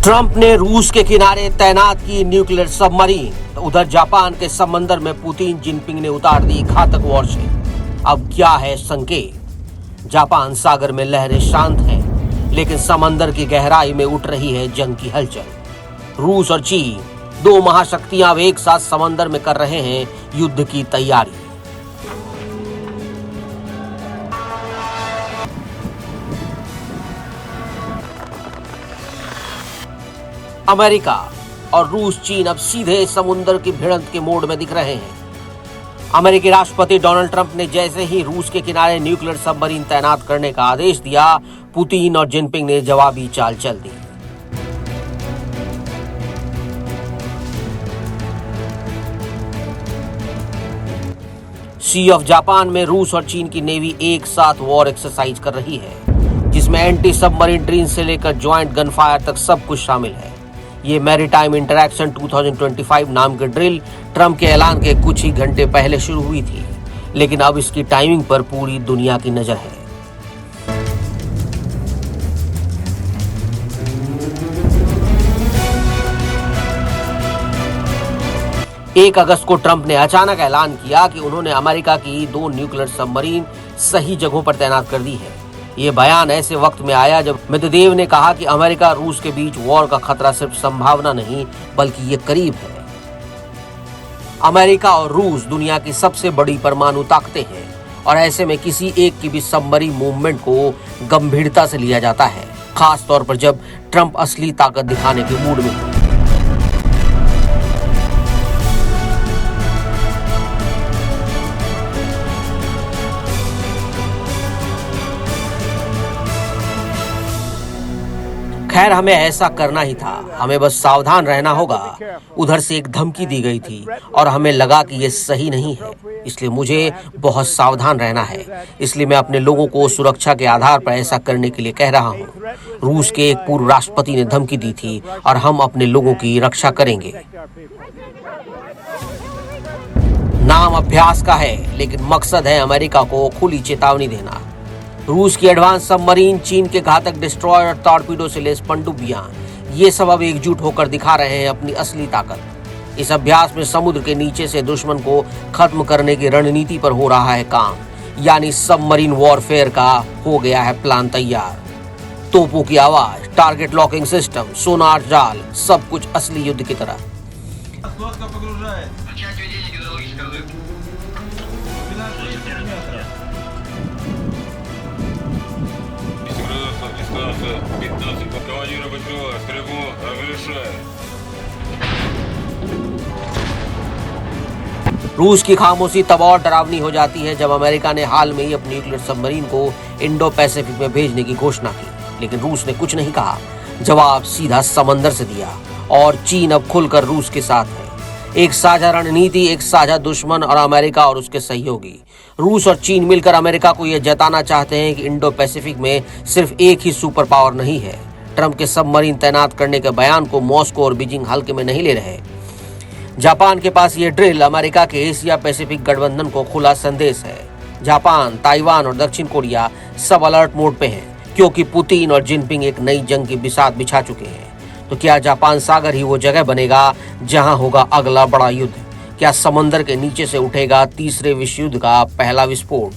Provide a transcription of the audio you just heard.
Trump ने रूस के किनारे तैनात की न्यूक्लियर सबमरीन, तो उधर जापान के समंदर में पुतिन जिनपिंग ने उतार दी घातक वॉरशिप। अब क्या है संकेत? जापान सागर में लहरें शांत हैं, लेकिन समंदर की गहराई में उठ रही है जंग की हलचल। रूस और चीन, दो महाशक्तियां अब एक साथ समंदर में कर रहे हैं युद्ध की तैयारी। अमेरिका और रूस चीन अब सीधे समुद्र की भिड़ंत के मोड में दिख रहे हैं। अमेरिकी राष्ट्रपति डोनाल्ड ट्रंप ने जैसे ही रूस के किनारे न्यूक्लियर सबमरीन तैनात करने का आदेश दिया, पुतिन और जिनपिंग ने जवाबी चाल चल दी। सी ऑफ जापान में रूस और चीन की नेवी एक साथ वॉर एक्सरसाइज कर रही है, जिसमें एंटी सबमरीन ड्रीन से लेकर ज्वाइंट गनफायर तक सब कुछ शामिल है। ये मैरीटाइम इंटरैक्शन 2025 नाम के ड्रिल ट्रंप के ऐलान के कुछ ही घंटे पहले शुरू हुई थी, लेकिन अब इसकी टाइमिंग पर पूरी दुनिया की नजर है। एक अगस्त को ट्रंप ने अचानक ऐलान किया कि उन्होंने अमेरिका की 2 न्यूक्लियर सबमरीन सही जगहों पर तैनात कर दी है। ये बयान ऐसे वक्त में आया जब मेदवेदेव ने कहा कि अमेरिका रूस के बीच वॉर का खतरा सिर्फ संभावना नहीं, बल्कि ये करीब है। अमेरिका और रूस दुनिया की सबसे बड़ी परमाणु ताकतें हैं, और ऐसे में किसी एक की भी सबमरीन मूवमेंट को गंभीरता से लिया जाता है, खास तौर पर जब ट्रंप असली ताकत दिखाने के मूड में हो। खैर, हमें ऐसा करना ही था, हमें बस सावधान रहना होगा। उधर से एक धमकी दी गई थी और हमें लगा कि ये सही नहीं है, इसलिए मुझे बहुत सावधान रहना है। इसलिए मैं अपने लोगों को सुरक्षा के आधार पर ऐसा करने के लिए कह रहा हूँ। रूस के एक पूर्व राष्ट्रपति ने धमकी दी थी और हम अपने लोगों की रक्षा करेंगे। नाम अभ्यास का है, लेकिन मकसद है अमेरिका को खुली चेतावनी देना। रूस की एडवांस सबमरीन, चीन के घातक डिस्ट्रॉयर और टॉर्पीडो से लैस पनडुब्बियां, ये सब अब एकजुट होकर दिखा रहे हैं अपनी असली ताकत। इस अभ्यास में समुद्र के नीचे से दुश्मन को खत्म करने की रणनीति पर हो रहा है काम, यानी सबमरीन वॉरफेयर का हो गया है प्लान तैयार। तोपों की आवाज, टारगेट लॉकिंग सिस्टम, सोनार जाल, सब कुछ असली युद्ध की तरह। रूस की खामोशी तब और डरावनी हो जाती है जब अमेरिका ने हाल में ही अपनी न्यूक्लियर सबमरीन को इंडो पैसिफिक में भेजने की घोषणा की, लेकिन रूस ने कुछ नहीं कहा। जवाब सीधा समंदर से दिया, और चीन अब खुलकर रूस के साथ है। एक साझा रणनीति, एक साझा दुश्मन और अमेरिका और उसके सहयोगी। रूस और चीन मिलकर अमेरिका को यह जताना चाहते हैं कि इंडो पैसिफिक में सिर्फ एक ही सुपर पावर नहीं है। ट्रंप के सबमरीन तैनात करने के बयान को मॉस्को और बीजिंग हल्के में नहीं ले रहे। जापान के पास यह ड्रिल अमेरिका के एशिया पैसिफिक गठबंधन को खुला संदेश है। जापान, ताइवान और दक्षिण कोरिया सब अलर्ट मोड पे हैं, क्योंकि पुतिन और जिनपिंग एक नई जंग की बिसात बिछा चुके हैं। तो क्या जापान सागर ही वो जगह बनेगा जहां होगा अगला बड़ा युद्ध? क्या समंदर के नीचे से उठेगा तीसरे विश्व युद्ध का पहला विस्फोट?